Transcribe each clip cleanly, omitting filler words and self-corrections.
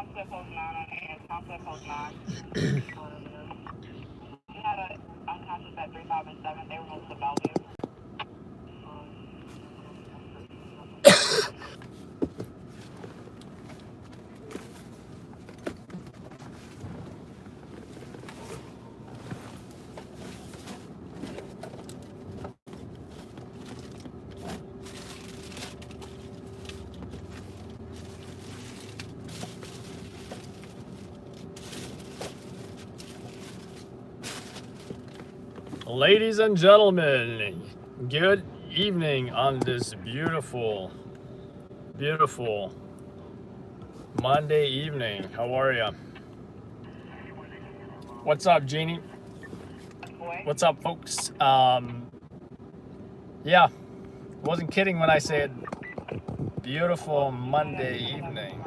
Concept Post 9 on hand. Concept Post 9. We had an unconscious at 3, 5, and 7. They were moved to Bellevue. Ladies and gentlemen, good evening on this beautiful, beautiful Monday evening. How are you? What's up, Jeannie? What's up, folks? Yeah, wasn't kidding when I said beautiful Monday evening.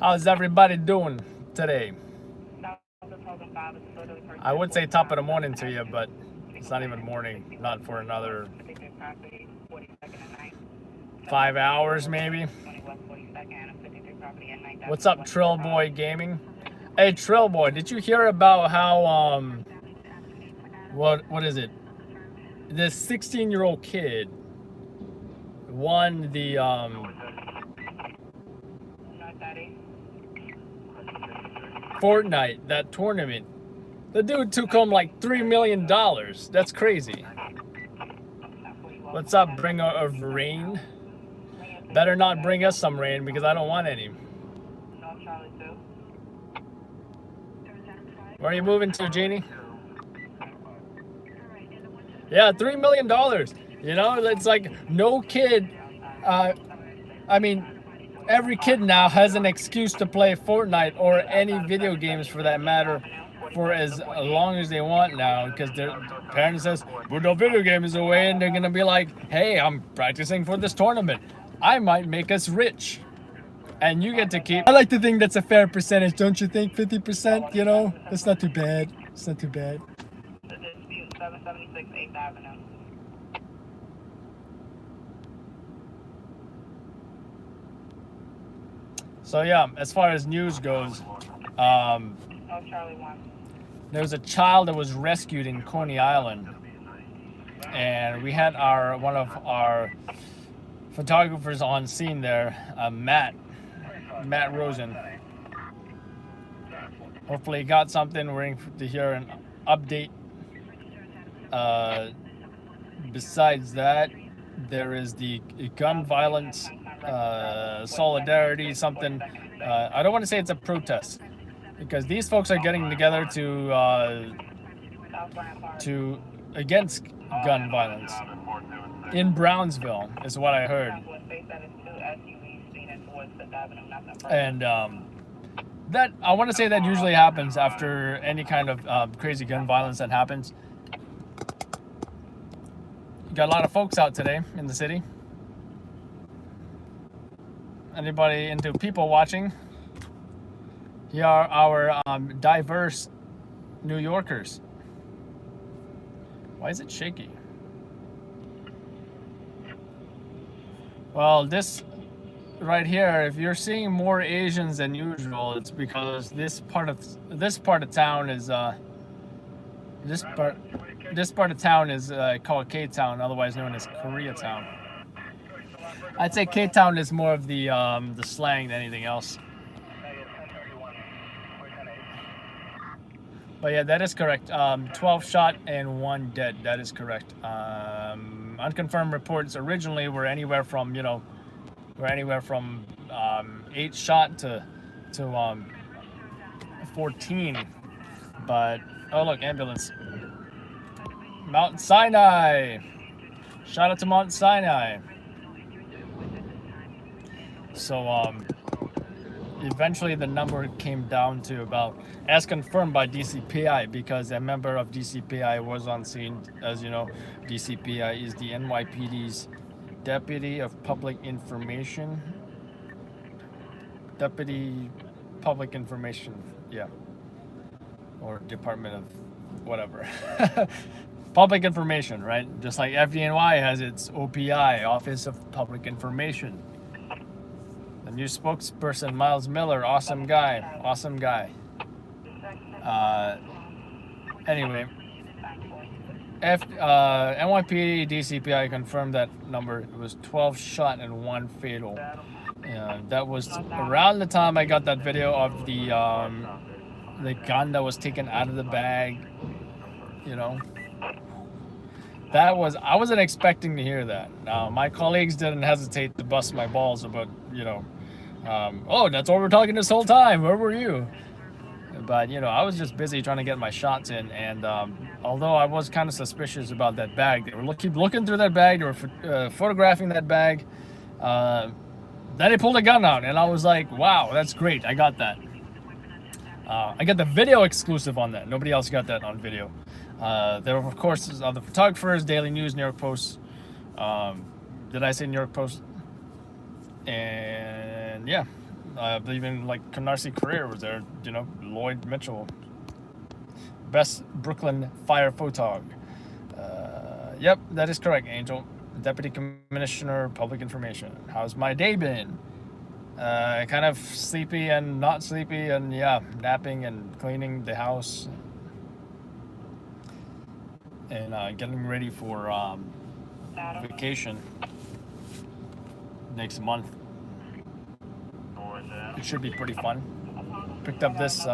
How's everybody doing today? I would say top of the morning to you, but it's not even morning, not for another 5 hours maybe. What's up, Trill Boy Gaming? Hey, Trill Boy, did you hear about how what is it? This 16-year-old kid won the Fortnite, that tournament. The dude took home like $3 million. That's crazy. What's up, bringer of rain? Better not bring us some rain because I don't want any. Where are you moving to, Jeannie? Yeah, $3 million. You know, it's like no kid. I mean, every kid now has an excuse to play Fortnite or any video games for that matter for as long as they want now, because their parents says, well, no video game is away, and they're gonna be like, hey, I'm practicing for this tournament. I might make us rich. And you get to keep. I like to think that's a fair percentage, don't you think? 50%, you know? That's not too bad. It's not too bad. 776 8th Avenue. So yeah, as far as news goes, Charlie 1. There was a child that was rescued in Coney Island, and we had one of our photographers on scene there, Matt Rosen. Hopefully he got something. We're waiting to hear an update. Besides that, there is the gun violence solidarity, something. I don't want to say it's a protest, because these folks are getting together to against gun violence in Brownsville, is what I heard. And that, I want to say that usually happens after any kind of crazy gun violence that happens. Got a lot of folks out today in the city. Anybody into people watching? Here are our diverse New Yorkers. Why is it shaky? Well, this right here, if you're seeing more Asians than usual, it's because this part of town is called K-Town, otherwise known as Koreatown. I'd say K-Town is more of the slang than anything else. But yeah, that is correct. 12 shot and 1 dead. That is correct. Unconfirmed reports originally were anywhere from 8 shot to 14. But oh look, ambulance. Mount Sinai. Shout out to Mount Sinai. So eventually the number came down to about, as confirmed by DCPI, because a member of DCPI was on scene. As you know, DCPI is the NYPD's Deputy of Public Information. Deputy Public Information, yeah. Or Department of whatever. public information, right? Just like FDNY has its OPI, Office of Public Information. The new spokesperson, Miles Miller, awesome guy. Anyway, NYPD DCPI confirmed that number. It was 12 shot and 1 fatal. That was around the time I got that video of the gun that was taken out of the bag. You know, I wasn't expecting to hear that. My colleagues didn't hesitate to bust my balls about, oh, that's what we're talking this whole time. Where were you? But, I was just busy trying to get my shots in. And although I was kind of suspicious about that bag, they were keep looking through that bag. They were photographing that bag. Then they pulled a gun out. And I was like, wow, that's great. I got that. I got the video exclusive on that. Nobody else got that on video. There were, of course, the photographers, Daily News, New York Post. Did I say New York Post? And yeah, I believe in like Canarsie Career was there. Lloyd Mitchell, best Brooklyn fire photog. Yep, that is correct, Angel. Deputy Commissioner, Public Information. How's my day been? Kind of sleepy and not sleepy, and yeah, napping and cleaning the house. And getting ready for vacation next month. It should be pretty fun. Picked up this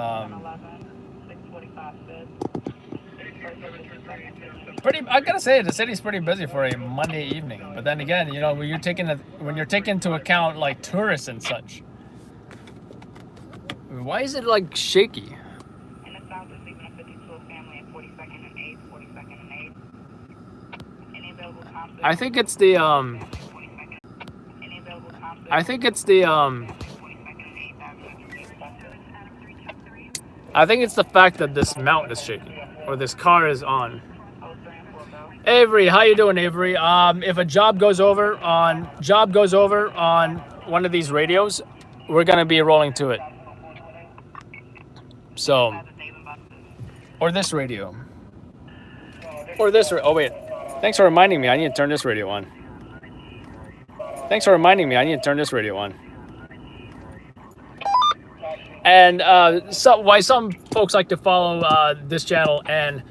I gotta say, the city's pretty busy for a Monday evening. But then again, when you're taking into account like tourists and such, why is it like shaky? I think it's the fact that this mount is shaking, or this car is on. Avery, how you doing, Avery? If a job goes over on one of these radios, we're gonna be rolling to it. So, or this radio, oh wait, thanks for reminding me. I need to turn this radio on. And why some folks like to follow this channel and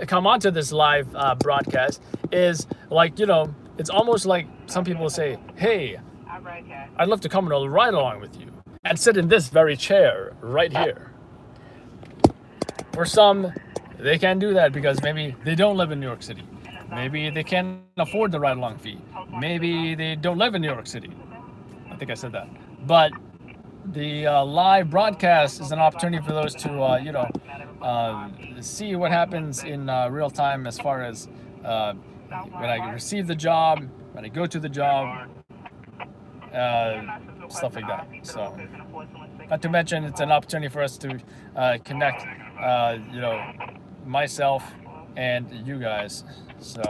come onto this live broadcast is like, it's almost like some people say, hey, I'd love to come and ride along with you and sit in this very chair right here. For some, they can't do that because maybe they don't live in New York City. Maybe they can't afford the ride-along fee. Maybe they don't live in New York City. I think I said that. But the live broadcast is an opportunity for those to, see what happens in real time as far as when I receive the job, when I go to the job, stuff like that. So, not to mention, it's an opportunity for us to connect, myself and you guys. So.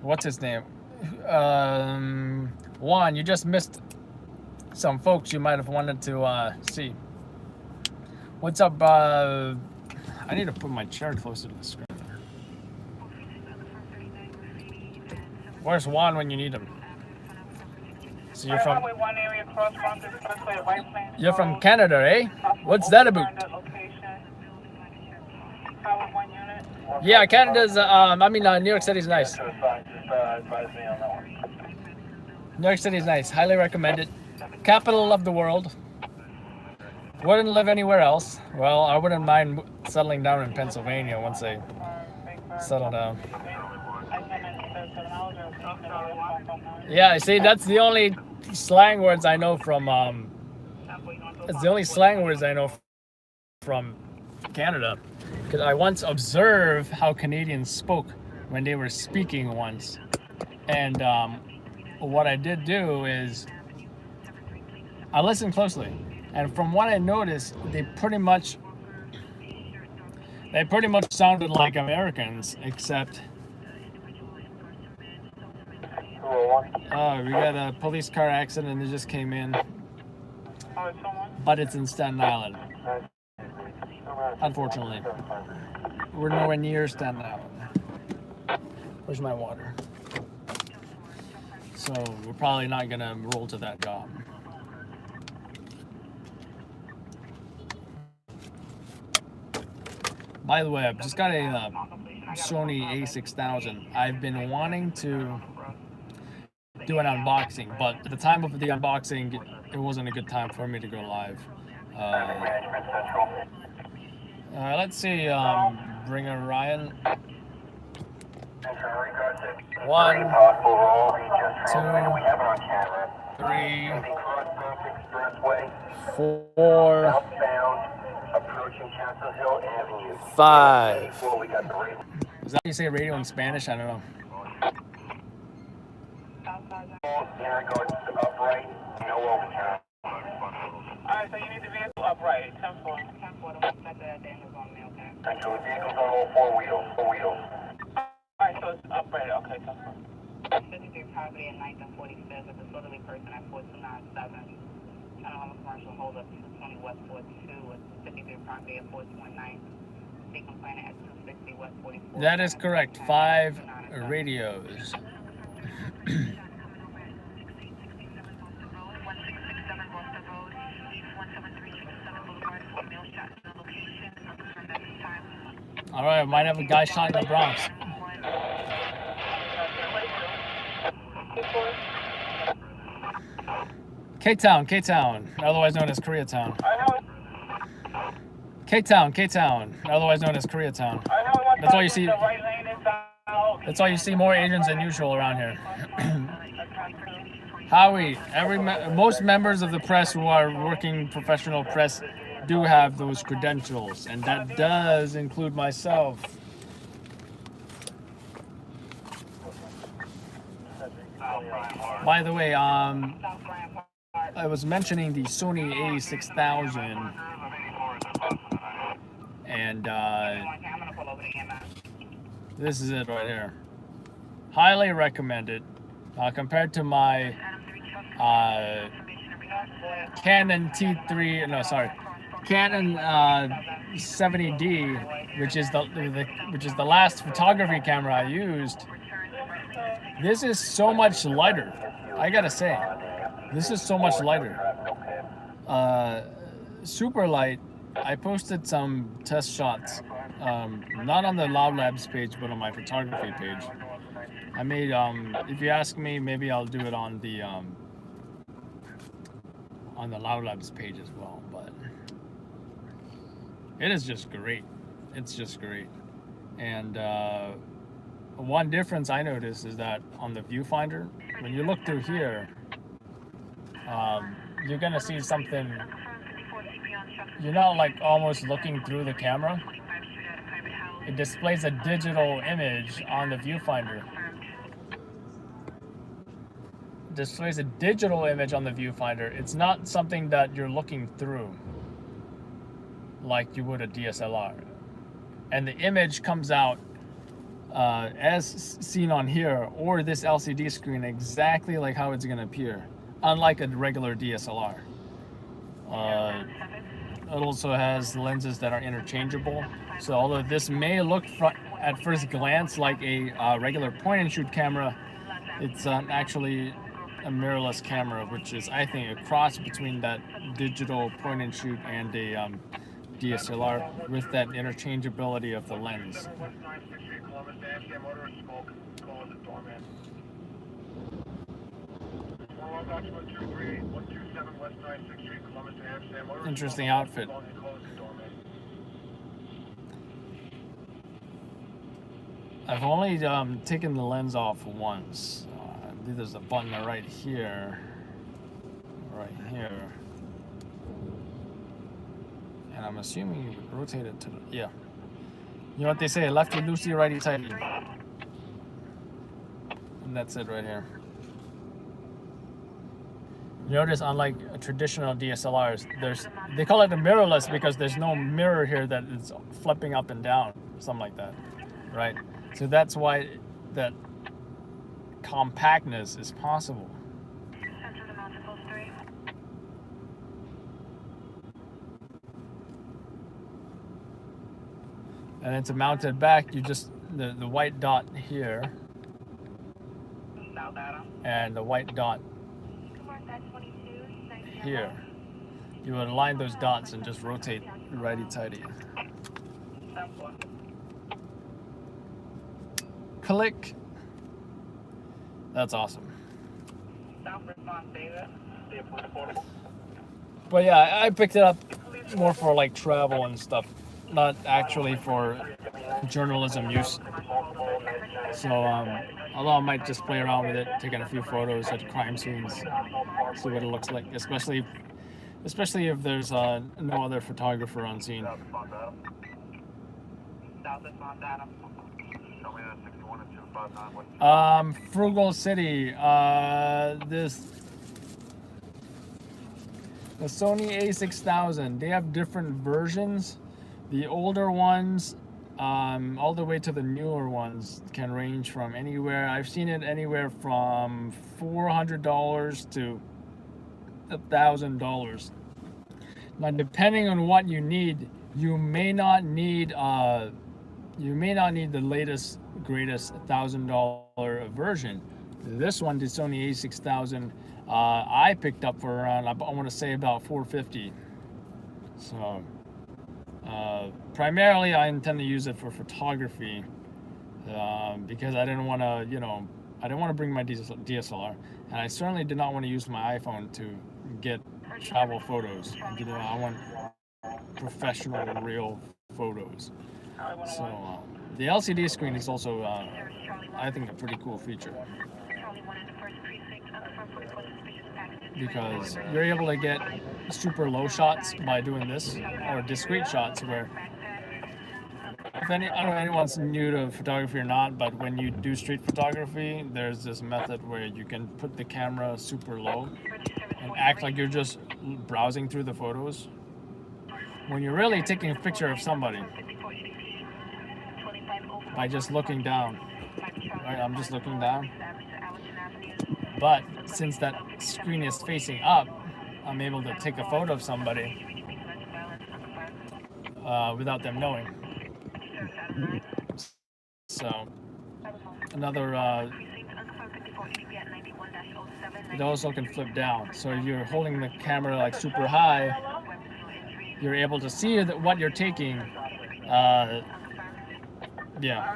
What's his name? Juan, you just missed some folks you might have wanted to see. What's up? I need to put my chair closer to the screen. Where's Juan when you need him? So you're from Canada, eh? What's that about? Yeah, Canada's, New York City's nice. New York City's nice. Highly recommend it. Capital of the world. Wouldn't live anywhere else. Well, I wouldn't mind settling down in Pennsylvania once I settle down. Yeah, see, that's the only slang words I know from, Canada. Because I once observed how Canadians spoke when they were speaking once. And what I did do is I listened closely. And from what I noticed, they pretty much sounded like Americans, except we got a police car accident that just came in. But it's in Staten Island. Unfortunately, we're nowhere near stand out. Where's my water? So we're probably not gonna roll to that job. By the way, I've just got a Sony A6000. I've been wanting to do an unboxing, but at the time of the unboxing, it wasn't a good time for me to go live. Let's see, bring a Ryan. 1, 2, 3, 4, 5. Is that how you say radio in Spanish? I don't know. Alright, so you need the vehicle upright. 10-4. 10-4, the one that the damage on me, okay? Thank you. The vehicle's on all 4 wheels. 4 wheels. Alright, so it's upright. Okay, 10-4. 53 property at 9th and 45th with a disorderly person at 4297. Trying to have a commercial hold up 220 West 42 with 53 property at 429. C complainant at 260 West 44. That is correct. 5 radios. All right, I might have a guy shot in the Bronx. K-Town, K-Town, otherwise known as Koreatown. K-Town, K-Town, otherwise known as Koreatown. That's why you see. That's why you see more Asians than usual around here. Howie, most members of the press who are working professional press do have those credentials, and that does include myself. By the way, I was mentioning the Sony A6000, and this is it right here. Highly recommended. Compared to my Canon T3, no, sorry, Canon 70D, which is the last photography camera I used. This is so much lighter. I gotta say, this is so much lighter. Super light. I posted some test shots, not on the Loud Labs page, but on my photography page. I made, if you ask me, maybe I'll do it on the Loud Labs page as well. But it is just great. It's just great. And one difference I noticed is that on the viewfinder, when you look through here, you're gonna see something. You're not like almost looking through the camera. It displays a digital image on the viewfinder. Displays a digital image on the viewfinder. It's not something that you're looking through like you would a DSLR. And the image comes out as seen on here or this LCD screen exactly like how it's going to appear, unlike a regular DSLR. It also has lenses that are interchangeable. So although this may look at first glance like a regular point and shoot camera, it's actually a mirrorless camera, which is, I think, a cross between that digital point and shoot and a DSLR with that interchangeability of the lens. Interesting outfit. I've only taken the lens off once. There's a button right here, and I'm assuming you would rotate it to the, yeah. You know what they say, lefty loosey, righty tighty. And that's it right here. You notice, unlike traditional DSLRs, they call it a mirrorless because there's no mirror here that is flipping up and down, something like that, right? So that's why that compactness is possible. And then to mount it back, you just, the white dot here, and the white dot here. You would align those dots and just rotate righty-tighty. Click. That's awesome. But yeah, I picked it up more for like travel and stuff, not actually for journalism use. So, although I might just play around with it, taking a few photos at crime scenes, see what it looks like, especially if there's no other photographer on scene. Frugal City. The Sony A6000. They have different versions. The older ones, all the way to the newer ones, can range from anywhere. I've seen it anywhere from $400 to $1,000. Now, depending on what you need, you may not need the latest, greatest $1,000 version. This one, the Sony A6000, I picked up for around, I want to say about $450. So, primarily, I intend to use it for photography because I didn't want to, I didn't want to bring my DSLR, and I certainly did not want to use my iPhone to get travel photos. I want professional, real photos. So the LCD screen is also, I think, a pretty cool feature because you're able to get super low shots by doing this, or discrete shots where, I don't know if anyone's new to photography or not, but when you do street photography, there's this method where you can put the camera super low and act like you're just browsing through the photos when you're really taking a picture of somebody by just looking down. Right, I'm just looking down. But since that screen is facing up, I'm able to take a photo of somebody without them knowing. So another, it also can flip down. So if you're holding the camera like super high, you're able to see what you're taking. Yeah.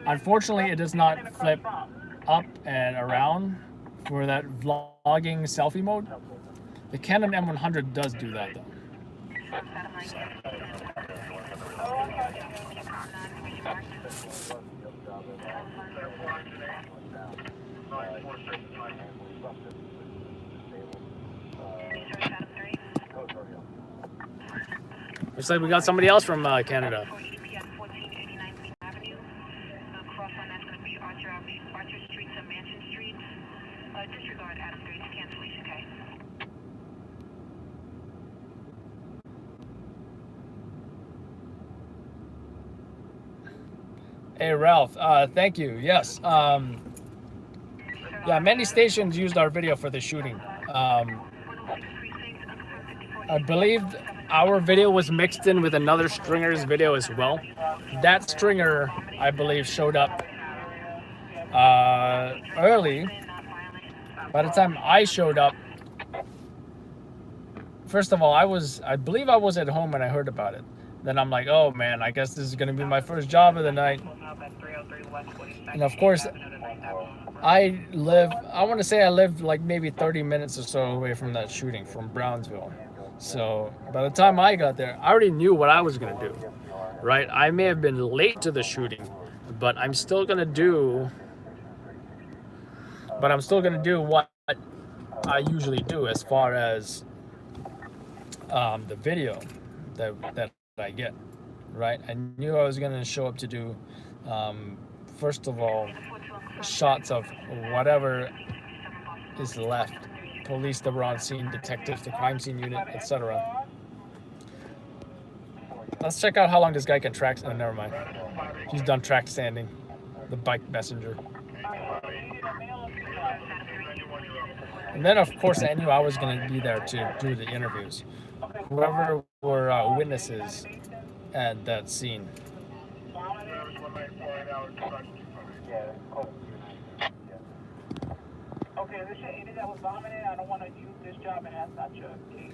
Unfortunately, it does not flip up and around for that vlogging selfie mode. The Canon M100 does do that though. So. Looks like we got somebody else from Canada. Hey Ralph, thank you. Yes, yeah, many stations used our video for the shooting. I believe our video was mixed in with another stringer's video as well. That stringer, I believe, showed up early. By the time I showed up, first of all, I believe I was at home when I heard about it. Then I'm like, oh man, I guess this is gonna be my first job of the night. And of course, I want to say I live like maybe 30 minutes or so away from that shooting, from Brownsville. So by the time I got there, I already knew what I was gonna do, right? I may have been late to the shooting, but I'm still gonna do what I usually do as far as the video that I get, right? I knew I was gonna show up to do, first of all, shots of whatever is left. Police that were on scene, detectives, the crime scene unit, etc. Let's check out how long this guy can track. Oh, never mind. He's done track standing. The bike messenger. And then, of course, I knew I was going to be there to do the interviews. whoever were witnesses at that scene. Okay, this your agent that was vomiting. I don't want to use this job, and that's not your case.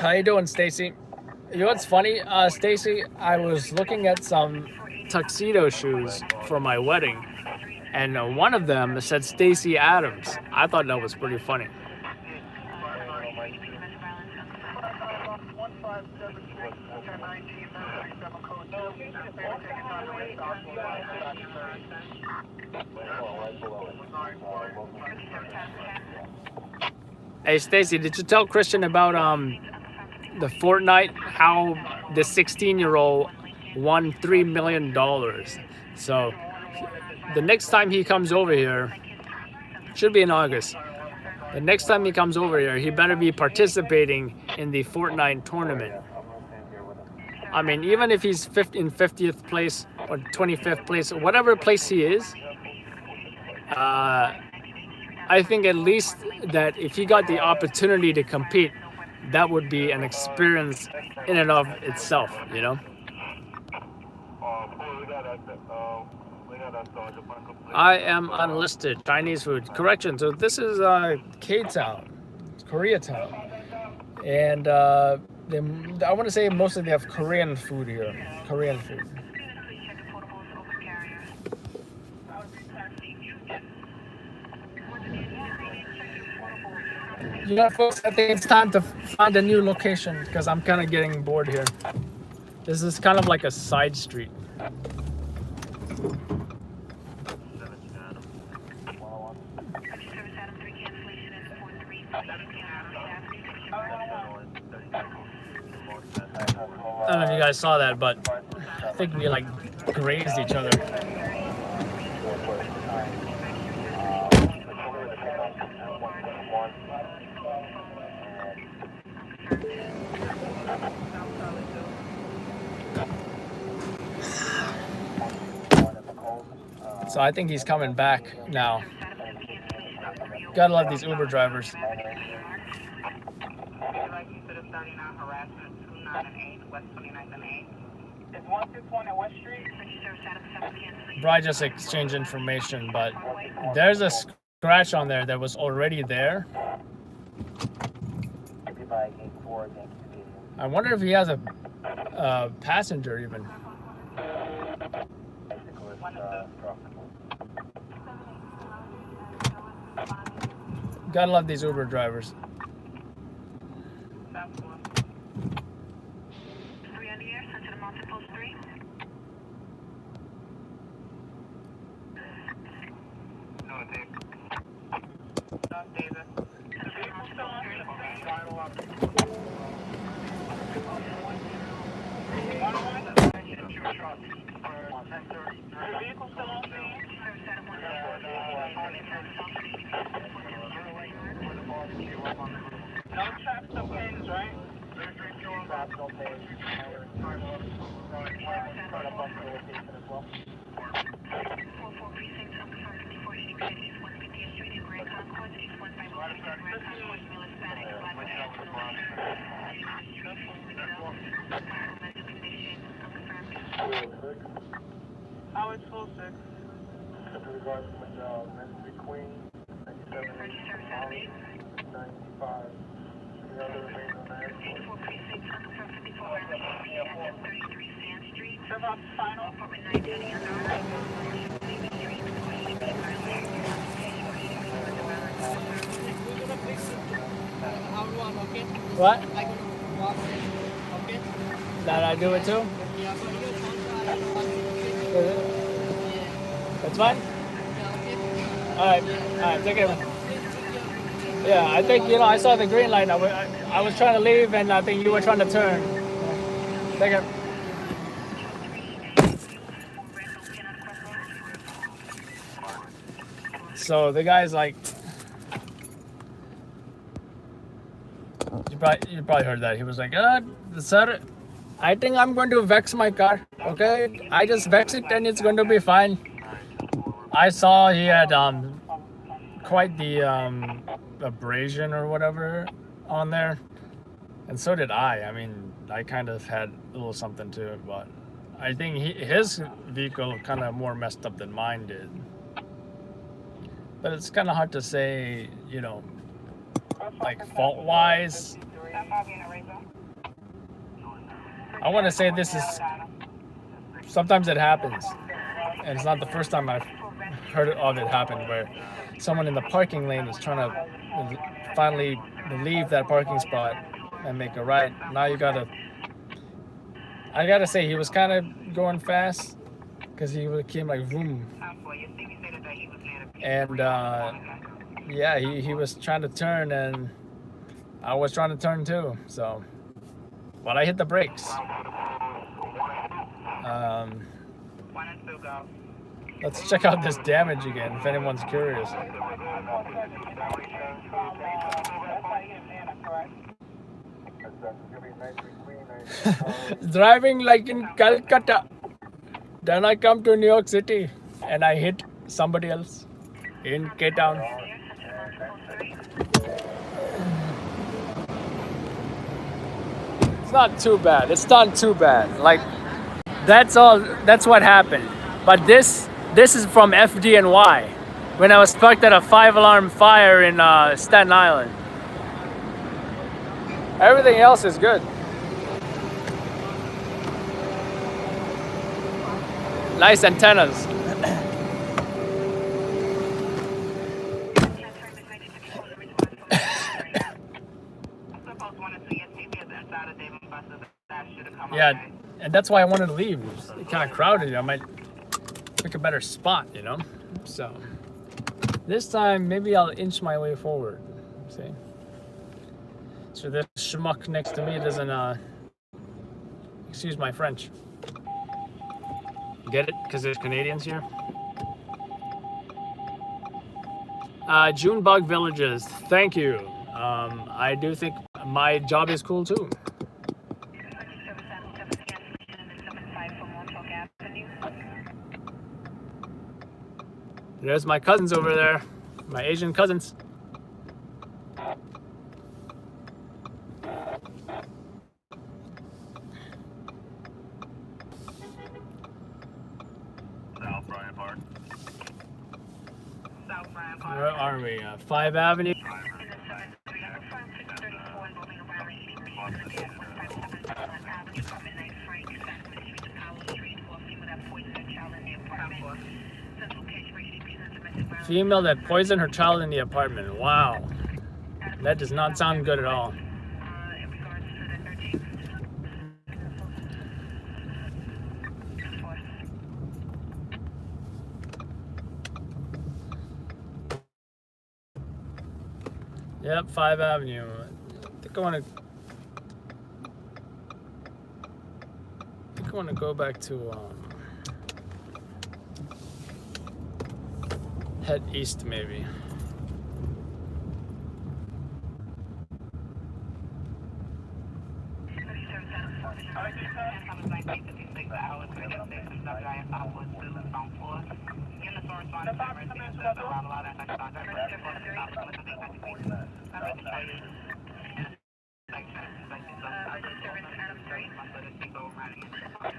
How you doing, Stacy? You know what's funny, Stacy? I was looking at some tuxedo shoes for my wedding, and one of them said Stacy Adams. I thought that was pretty funny. Hey, Stacy, did you tell Christian about the Fortnite? How the 16-year-old won $3 million. So the next time he comes over here, should be in August. The next time he comes over here, he better be participating in the Fortnite tournament. I mean, even if he's in 50th place or 25th place, or whatever place he is, I think at least that if he got the opportunity to compete, that would be an experience in and of itself, you know? I am unlisted. Chinese food. Correction. So this is K-Town, Koreatown. And I want to say mostly they have Korean food here. Korean food. You know, folks, I think it's time to find a new location because I'm kind of getting bored here. This is kind of like a side street. I don't know if you guys saw that, but I think we like grazed each other. So I think he's coming back now. Gotta love these Uber drivers. Probably just exchange information, but there's a scratch on there that was already there. I wonder if he has a passenger even. Gotta love these Uber drivers. What? That I do it too? That's fine? Alright, take care. Yeah, I think, you know, I saw the green light. I was trying to leave and I think you were trying to turn. Take care. So the guy's like, you probably heard that. He was like, sir, I think I'm going to vex my car. Okay, I just vex it and it's going to be fine. I saw he had quite the abrasion or whatever on there, and so did I. I mean, I kind of had a little something to it, but I think his vehicle kind of more messed up than mine did. But it's kind of hard to say, you know, like fault-wise. I want to say this is, sometimes it happens, and it's not the first time I've heard of it happen, where someone in the parking lane is trying to finally leave that parking spot and make a right. Now you gotta, I gotta say, he was kind of going fast because he came like vroom, and yeah, he was trying to turn, and I was trying to turn too. So, but I hit the brakes. Let's check out this damage again, if anyone's curious. Driving like in Calcutta. Then I come to New York City and I hit somebody else in K-Town. It's not too bad. It's not too bad. Like, that's all. That's what happened. But this is from FDNY, when I was parked at a 5-alarm fire in Staten Island. Everything else is good. Nice antennas. Yeah, and that's why I wanted to leave. It was kind of crowded. I might pick a better spot, you know? So this time, maybe I'll inch my way forward. See? So this schmuck next to me doesn't, excuse my French. Get it? Because there's Canadians here. Junebug Villages, thank you. I do think my job is cool too. There's my cousins over there, my Asian cousins. Where are we? 5 Avenue. Female that poisoned her child in the apartment. Wow. That does not sound good at all. Yep, 5 Avenue. I think I want to go back to head east maybe.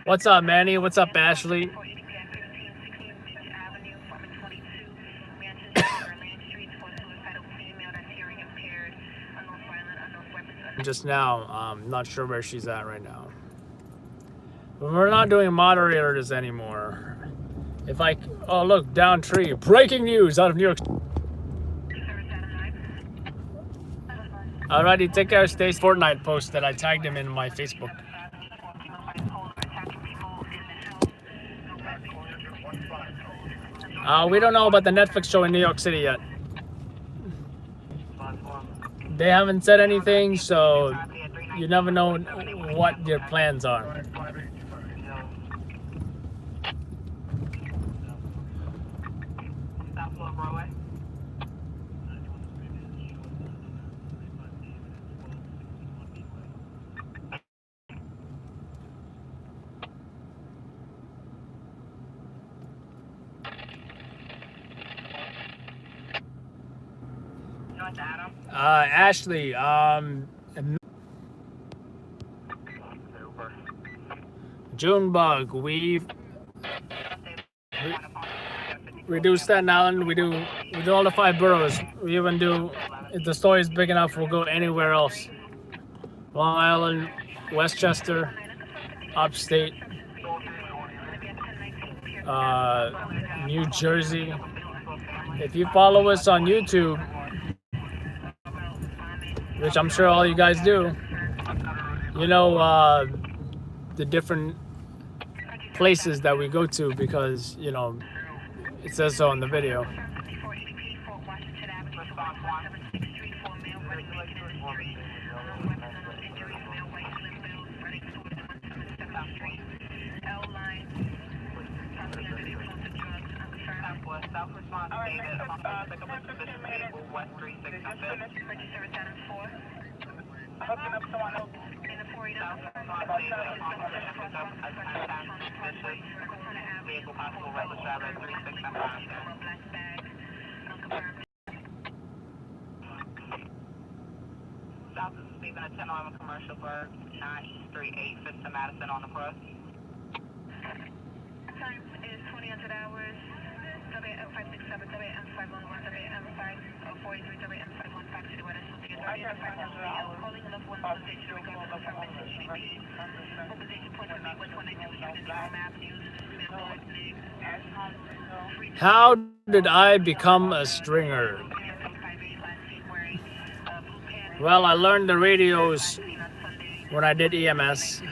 What's up, Manny? What's up, Ashley? Just now, not sure where she's at right now. But we're not doing moderators anymore. If I, oh look, down tree. Breaking news out of New York. Alrighty, take care, Stace. Fortnite post that I tagged him in my Facebook. We don't know about the Netflix show in New York City yet. They haven't said anything, so you never know what their plans are. Ashley, Junebug, we do Staten Island, we do all the 5 boroughs. We even do, if the story is big enough, we'll go anywhere else. Long Island, Westchester, upstate, New Jersey. If you follow us on YouTube, which I'm sure all you guys do, you know the different places that we go to because, you know, it says so in the video. South is Stephen at 1011 Commercial Burg, 9 East 38, 5th to Madison on the cross. Time is 2000 hours, WM567, WM511, WM543, WM515 to the west, WM513, calling left 1 station, regardless of from message GDP. Position point to me, 122, using map news, How did I become a stringer? Well, I learned the radios when I did EMS.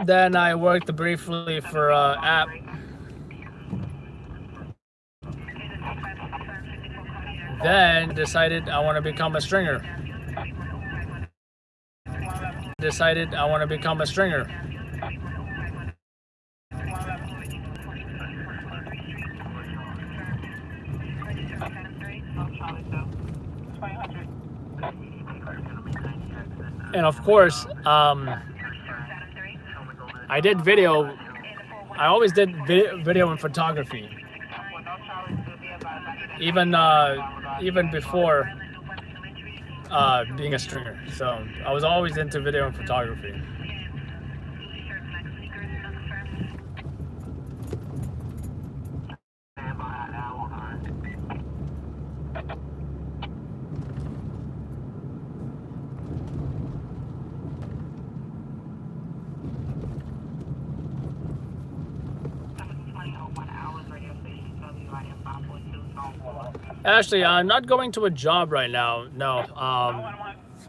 Then I worked briefly for app. Then decided I want to become a stringer. And of course, I did video. I always did video and photography, even before being a stringer. So I was always into video and photography. Actually, I'm not going to a job right now. No,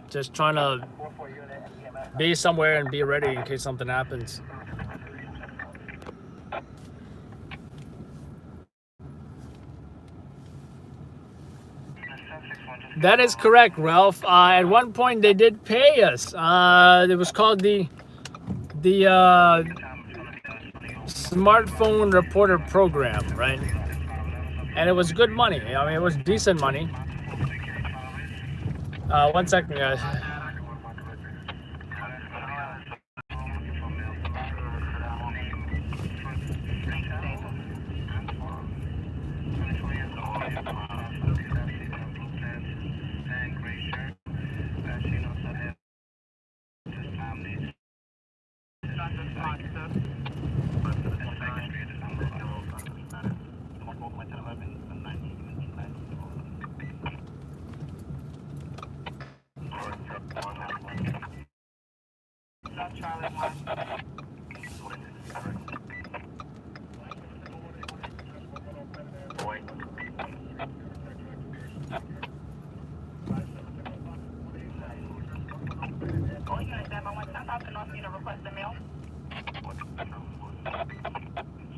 just trying to be somewhere and be ready in case something happens. That is correct, Ralph. At one point, they did pay us. It was called the Smartphone Reporter Program, right? And it was good money. I mean, it was decent money. 1 second, guys.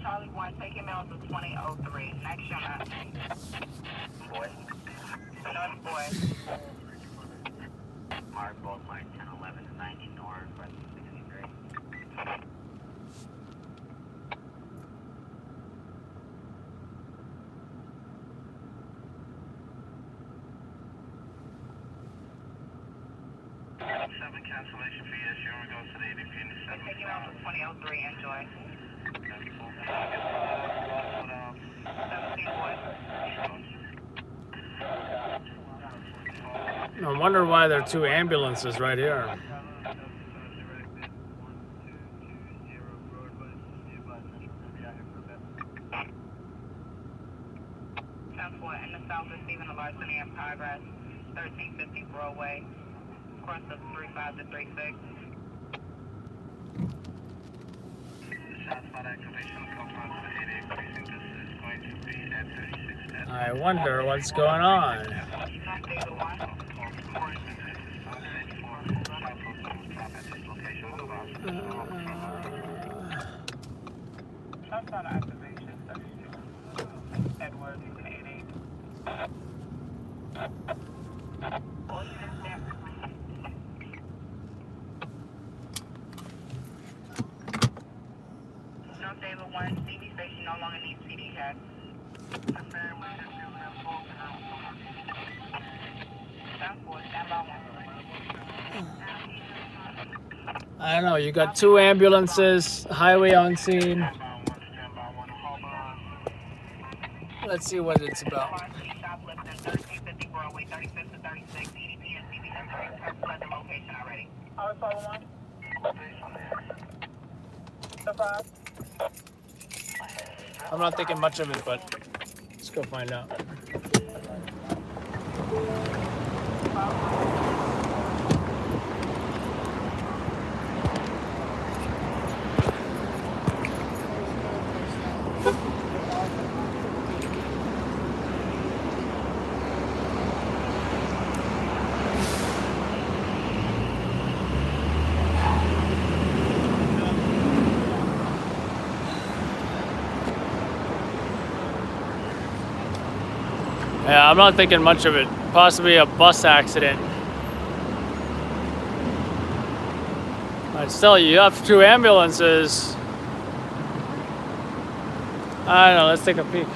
Charlie 1, take him out to 2003. Next shot. Boy. Another boy. Mark, both Mike 1011 90 north, 63. Cancellation fee issue in regards to the ADP in the 7. Take him out to 2003, enjoy. 17 boy. I wonder why there are two ambulances right here. In the south, receiving a larceny in progress, 1350 Broadway, course of 35 to 36. I wonder what's going on. Edward, 88. North David 1, CV station no longer needs PD cat. I don't know, you got two ambulances, highway on scene. Let's see what it's about. I'm not thinking much of it, but let's go find out. Yeah, I'm not thinking much of it. Possibly a bus accident. But still, you have two ambulances. I don't know, let's take a peek.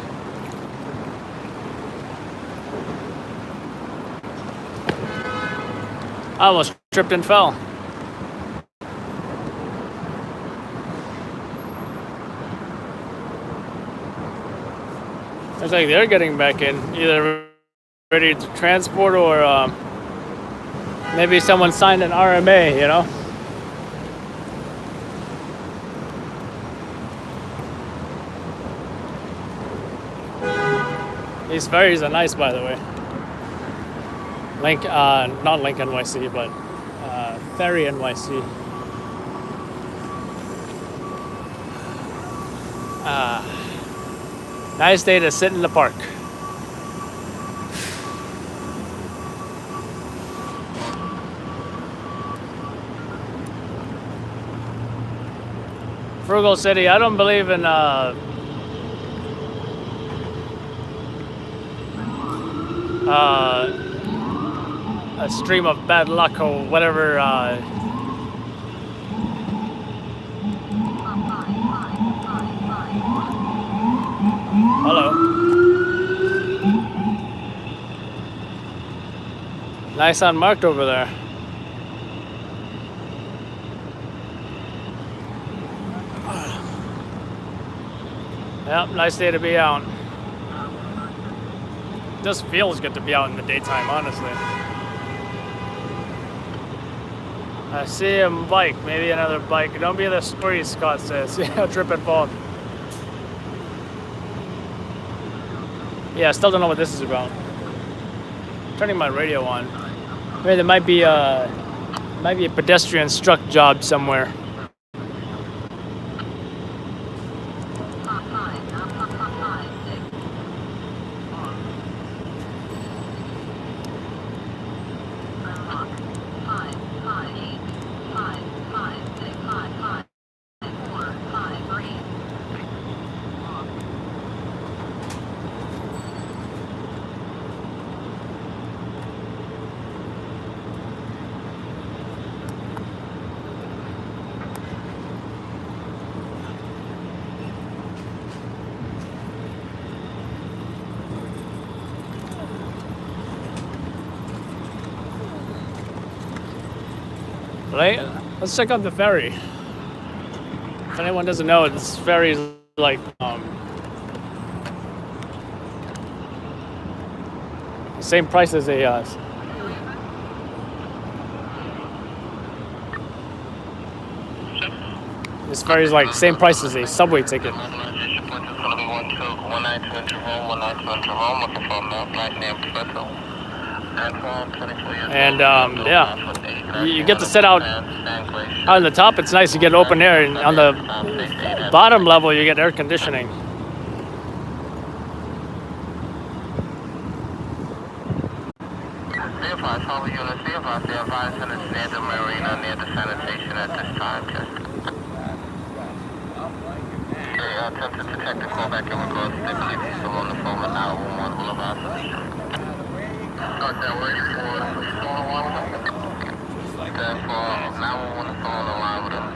I almost tripped and fell. Looks like they're getting back in, either ready to transport or maybe someone signed an RMA, you know? These ferries are nice, by the way. Not Link NYC, but Ferry NYC. Nice day to sit in the park. Frugal City, I don't believe in a stream of bad luck or whatever. Hello. Nice unmarked over there. Yep, nice day to be out. Just feels good to be out in the daytime, honestly. I see a bike, maybe another bike. Don't be the story, Scott says. Yeah, trip and fall. Yeah, I still don't know what this is about. I'm turning my radio on. Maybe there might be a pedestrian struck job somewhere. Right? Let's check out the ferry. If anyone doesn't know, this ferry is like the same price as a This fare is like same price as a subway ticket. And yeah, you get to sit out on the top. It's nice. You get open air, and on the bottom level, you get air conditioning. Attempted to detect a call back in regards to the police still on the phone with 911 Boulevard. Okay, waiting for phone line with them. That's for 911 phone line with them.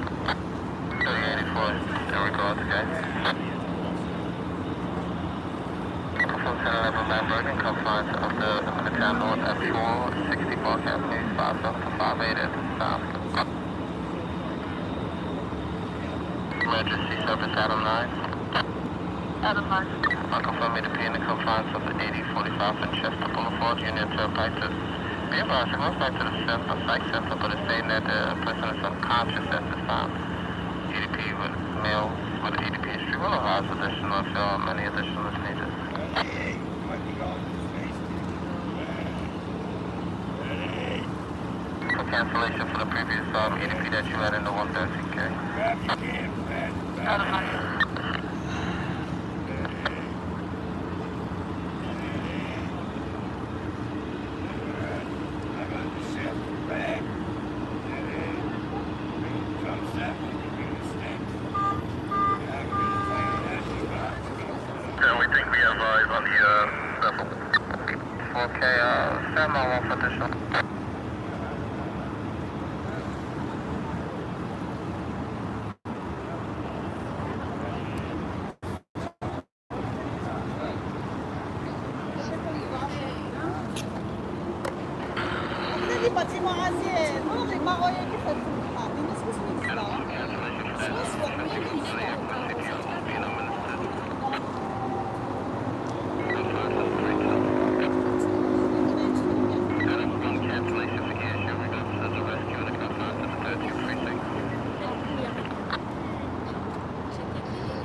3084 in regards, okay? From 1011 Bamberg in compliance of the town north F4 64 Campaign 5758 at this time. Emergency service Adam 9. Adam 9. I confirm me to be in the confines of the 8045 Manchester Boulevard, Union Turnpike to be advised to go back to the psych center, but it's saying that the person is unconscious at this time. EDP with male with EDP history will advise additional if there are many additional is needed. For cancellation for the previous EDP that you had in the 113K. Adam 9.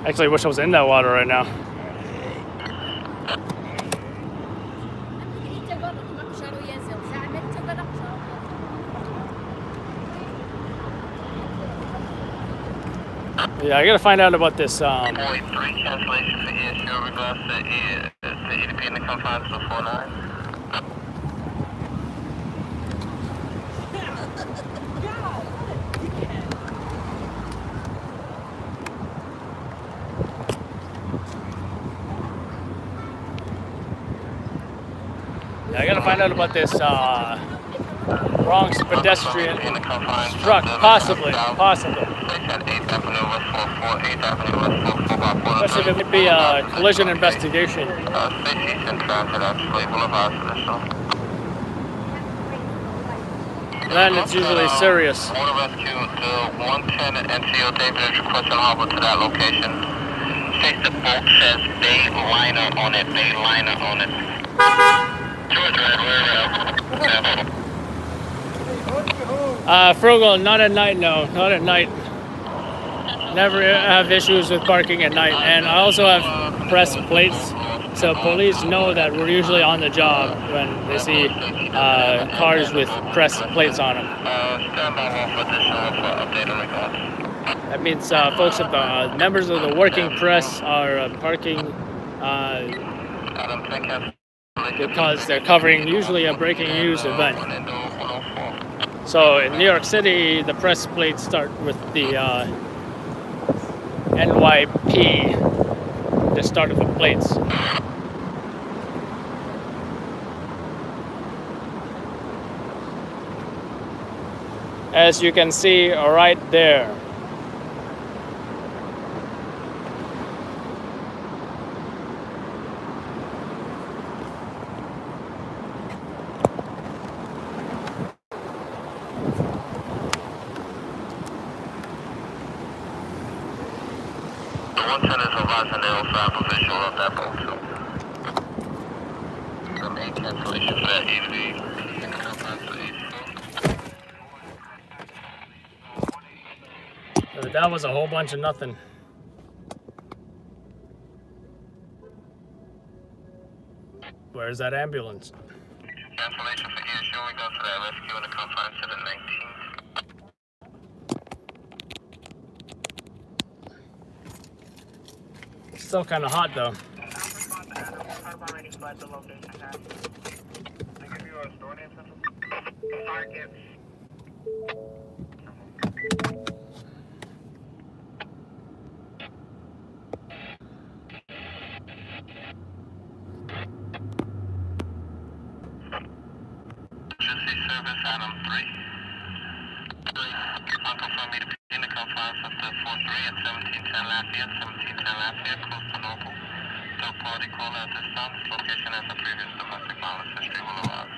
Actually, I wish I was in that water right now. Yeah, I gotta find out about this. 3 cancellation for issue regards to EDP in the confines of 49. Yeah, I gotta find out about this wrong pedestrian struck, possibly. Especially if it would be a collision investigation. Then it's usually serious. Water rescue to 110 NCO David is requesting harbor to that location. States the boat says Bay Liner on it, Bay Liner on it. Frugal, not at night, no, not at night. Never have issues with parking at night, and I also have press plates, so police know that we're usually on the job when they see cars with press plates on them. That means folks, members of the working press are parking because they're covering usually a breaking news event. So in New York City, the press plates start with the NYP, the start of the plates. As you can see right there. But that was a whole bunch of nothing. Where's that ambulance? Cancellation for issue. We go for that rescue in the confines to the 19th. Still kind of hot though. Service Adam 3. Uncle for me to be in the confines of the 43 at 1710 Lafayette, 1710 Lafayette, close to Noble. Third party caller at this time. This location has a previous domestic violence history will arrive.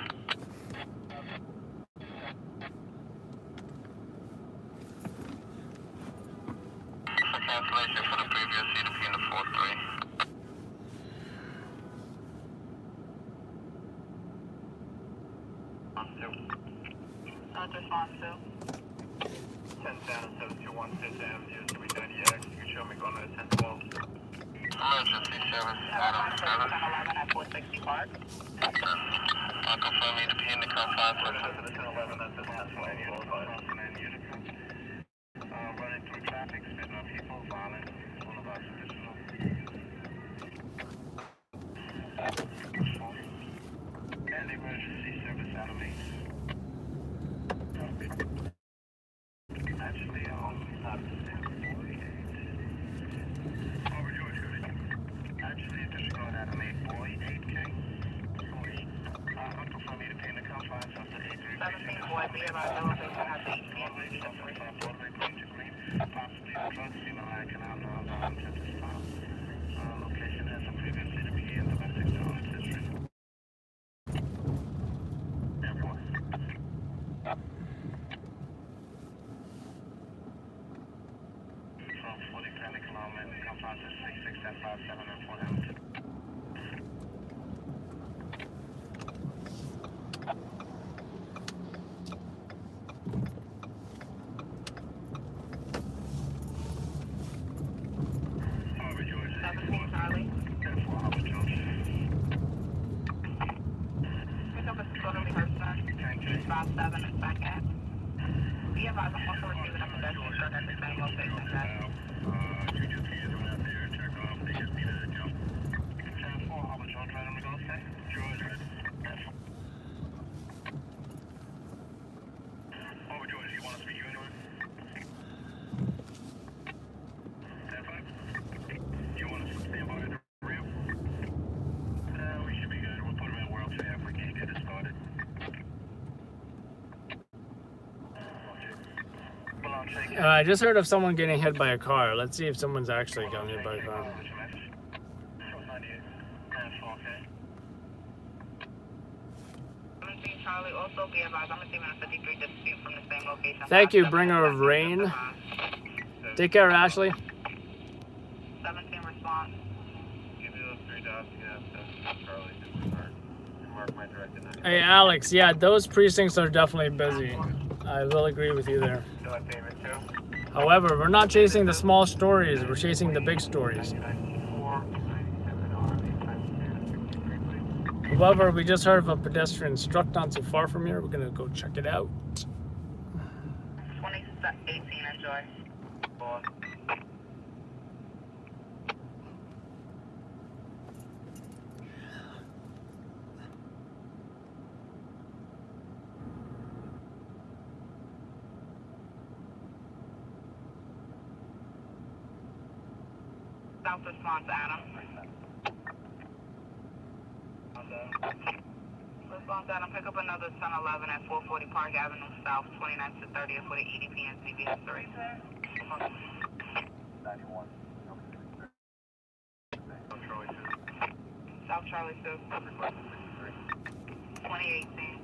For cancellation for the previous C2P in the 43. Response 2. 10,721 Fifth Avenue, 390X. You show me going to 1012. Emergency service, Adam 7. 1011 at 460 Park. I'll confirm me to be in the confines of the 1011 at the 1012. Running through traffic, spitting on people, violent, one of our traditional. And emergency service, Adam 8. Actually, actually, just going out of 8K. Uncle for me to pay in the confines of the 833. 17 boy, be about those who have the possibly a drug scene I cannot know about at this time. Location has a previous C2P and domestic violence history. Everyone. From 40 Panic Kilometer, confines of 6657 and 4 Hamilton. I just heard of someone getting hit by a car. Let's see if someone's actually gotten hit by a car. Thank you, bringer of rain. Take care, Ashley. 17 response. Give me those 3 dots. Yeah, Charlie. Mark my direct. Hey, Alex. Yeah, those precincts are definitely busy. I will agree with you there. However, we're not chasing the small stories, we're chasing the big stories. However, we just heard of a pedestrian struck not too far from here. We're gonna go check it out. 2018, enjoy. South response, Adam. Response, Adam. Pick up another 1011 at 440 Park Avenue South, 29th to 30th for the EDP and CBS 3. 91. South Charlie 2. 2018.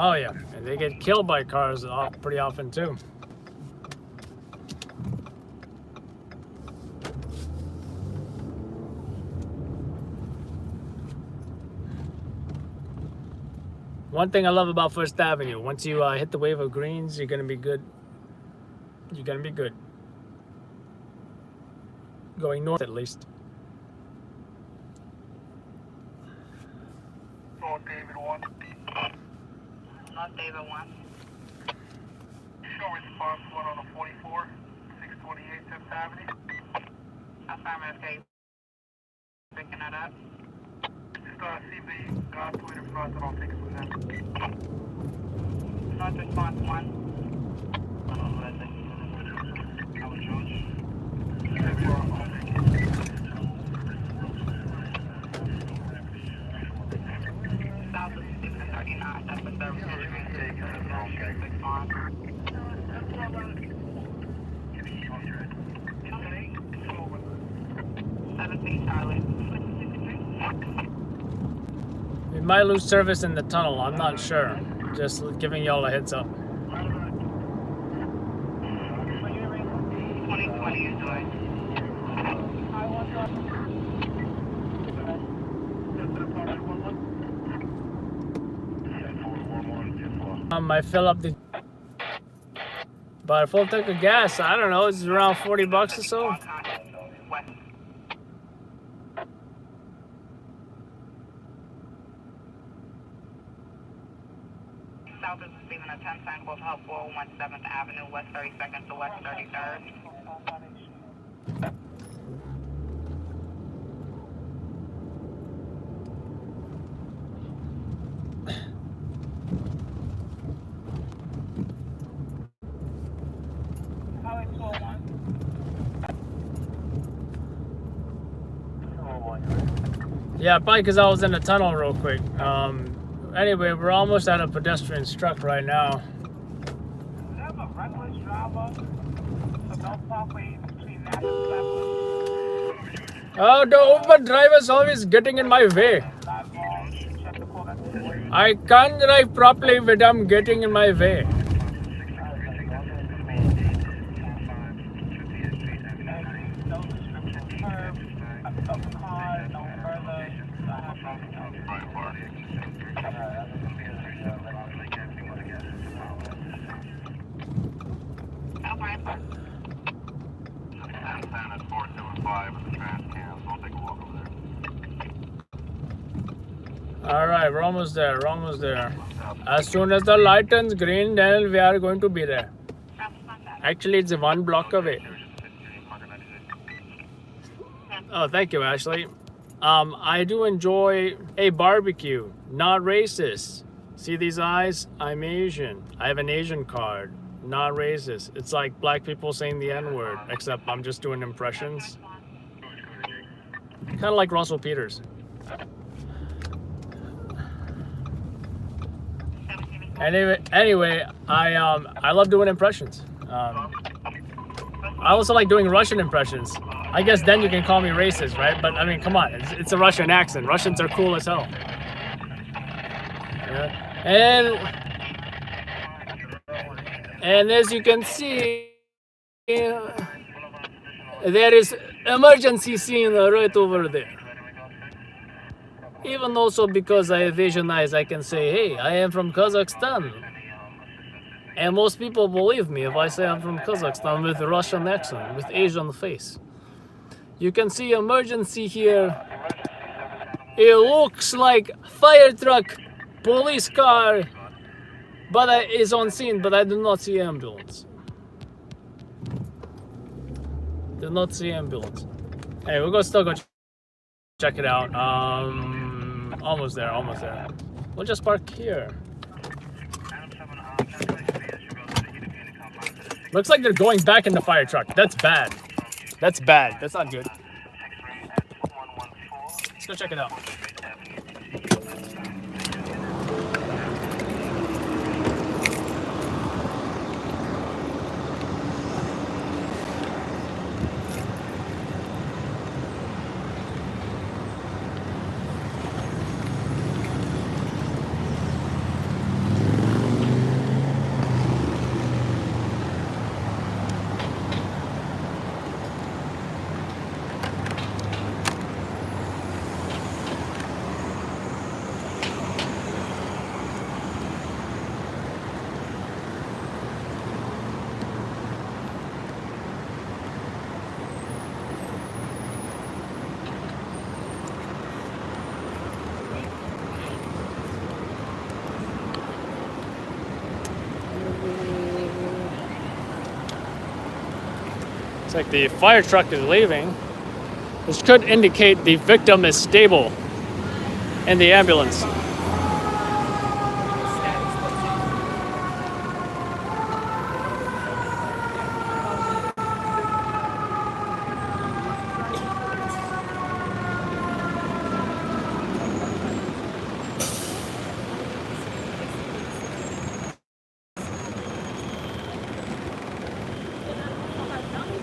Oh yeah, and they get killed by cars pretty often too. One thing I love about First Avenue, once you hit the wave of greens, you're gonna be good. You're gonna be good. Going north at least. North David 1. North David 1. Show response 1 on the 44, 628 5th Avenue. Affirmative, okay. Picking that up. Just see the God Twitter front and I'll take it from there. North response 1. South of 639, that's the service. 17 Charlie. We might lose service in the tunnel, I'm not sure. Just giving y'all a heads up. 2020 is doing. I fill up the... But a full tank of gas, I don't know, it's around $40 or so. South is receiving a 10 sign called Hub 401 7th Avenue, West 32nd to West 33rd. Yeah, probably because I was in the tunnel real quick. Anyway, we're almost at a pedestrian struck right now. Oh, the Uber driver is always getting in my way. I can't drive properly when I'm getting in my way. Alright, we're almost there, we're almost there. As soon as the light turns green, then we are going to be there. Actually, it's 1 block away. Oh, thank you, Ashley. I do enjoy a barbecue, not racist. See these eyes? I'm Asian. I have an Asian card, not racist. It's like black people saying the N-word, except I'm just doing impressions. Kind of like Russell Peters. Anyway, I love doing impressions. I also like doing Russian impressions. I guess then you can call me racist, right? But I mean, come on, it's a Russian accent. Russians are cool as hell. Yeah. And as you can see, there is emergency scene right over there. Even also because I have Asian eyes, I can say, hey, I am from Kazakhstan. And most people believe me if I say I'm from Kazakhstan with a Russian accent, with Asian face. You can see emergency here. It looks like fire truck, police car, but is on scene, but I do not see ambulance. Do not see ambulance. Hey, we're gonna still go check it out. Almost there, almost there. We'll just park here. Looks like they're going back in the fire truck. That's bad. That's bad. That's not good. Let's go check it out. It's like the fire truck is leaving, which could indicate the victim is stable in the ambulance.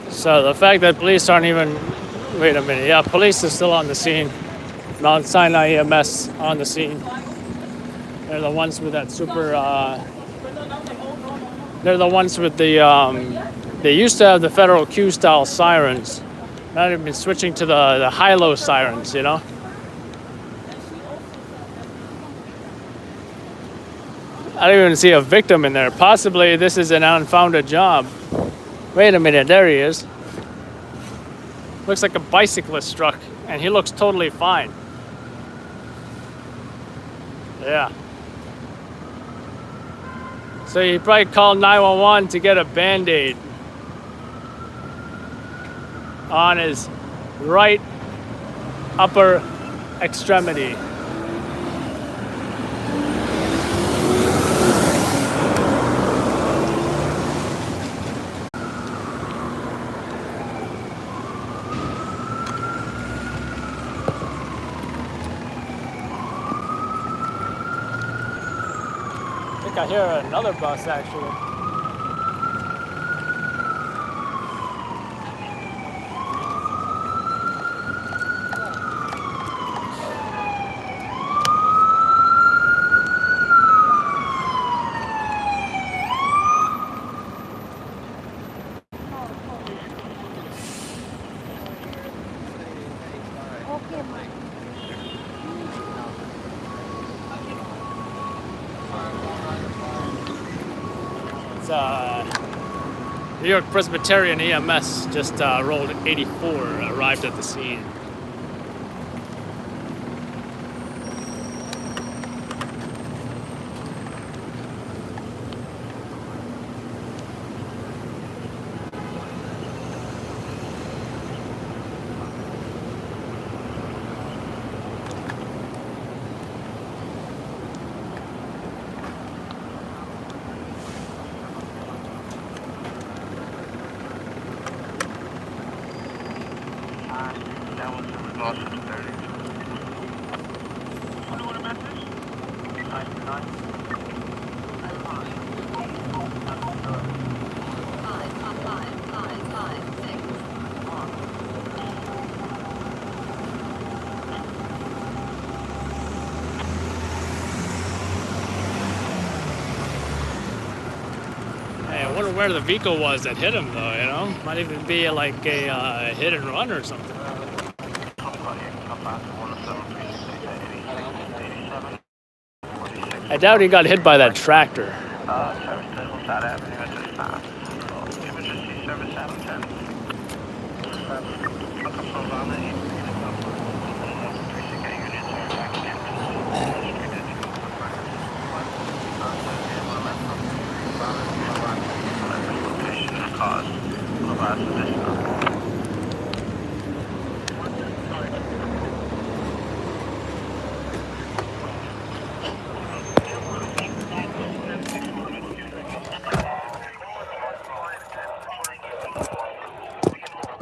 So the fact that police aren't even, wait a minute, yeah, police is still on the scene. Mount Sinai EMS on the scene. They're the ones with that super, they're the ones with the, they used to have the Federal Q style sirens. Now they've been switching to the high-low sirens, you know? I don't even see a victim in there. Possibly this is an unfounded job. Wait a minute, there he is. Looks like a bicyclist struck, and he looks totally fine. Yeah. So he probably called 911 to get a Band-Aid on his right upper extremity. I hear another bus actually. New York Presbyterian EMS just rolled 84, arrived at the scene. I wonder where the vehicle was that hit him, though, you know? Might even be like a hit and run or something. I doubt he got hit by that tractor.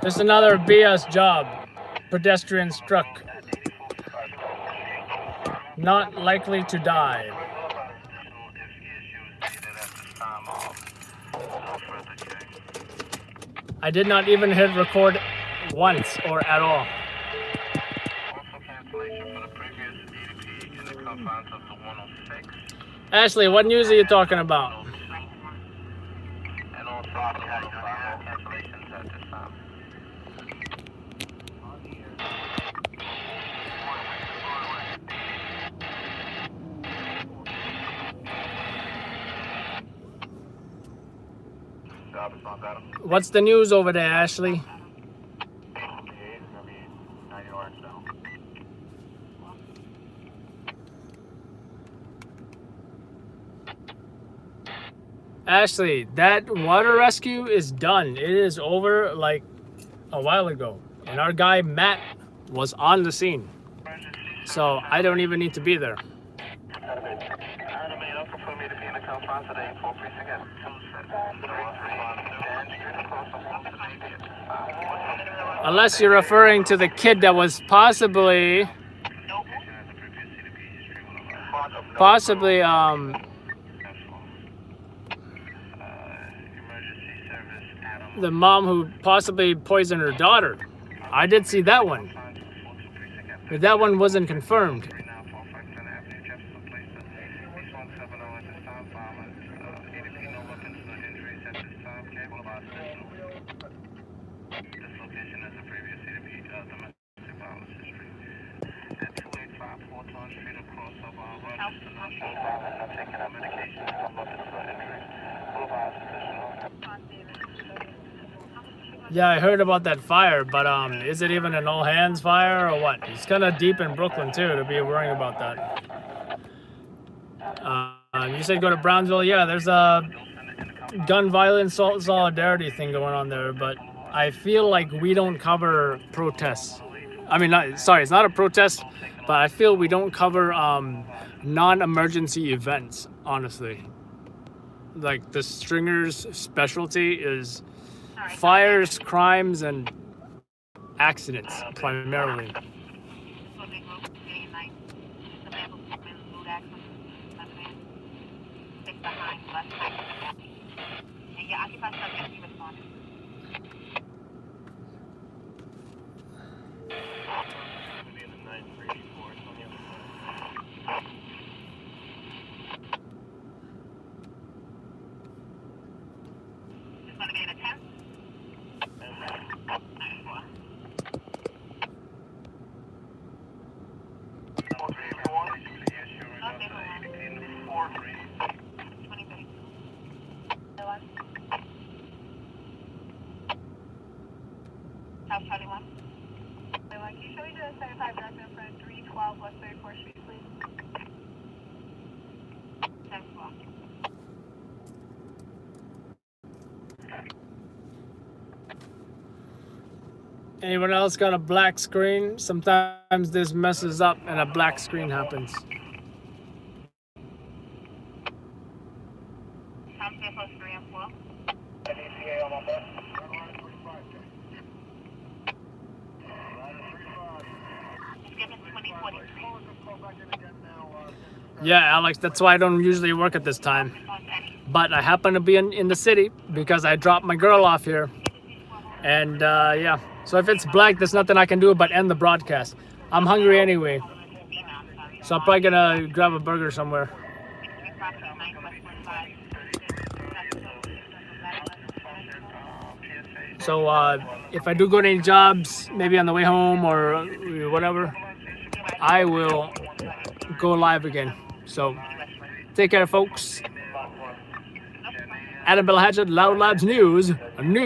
Just another BS job. Pedestrian struck. Not likely to die. I did not even hit record once or at all. Ashley, what news are you talking about? What's the news over there, Ashley? Ashley, that water rescue is done. It is over like a while ago, and our guy Matt was on the scene, so I don't even need to be there. Unless you're referring to the kid that was possibly the mom who possibly poisoned her daughter. I did see that one, but that one wasn't confirmed. Yeah, I heard about that fire, but is it even an all hands fire or what? It's kind of deep in Brooklyn too to be worrying about that. You said go to Brownsville. Yeah, there's a gun violence solidarity thing going on there, but I feel like we don't cover protests. I mean, it's not a protest, but I feel we don't cover non-emergency events, honestly. Like the Stringer's specialty is fires, crimes, and accidents primarily. Charlie 1. Can you show me the 75 North in front of 312 West 34th Street, please? 10-4. Anyone else got a black screen? Sometimes this messes up and a black screen happens. Yeah, Alex, that's why I don't usually work at this time. But I happen to be in the city because I dropped my girl off here. And yeah, so if it's black, there's nothing I can do but end the broadcast. I'm hungry anyway, so I'm probably gonna grab a burger somewhere. So if I do go to any jobs, maybe on the way home or whatever, I will go live again. So take care, folks. Adam Belhadjed, Loud Labs News.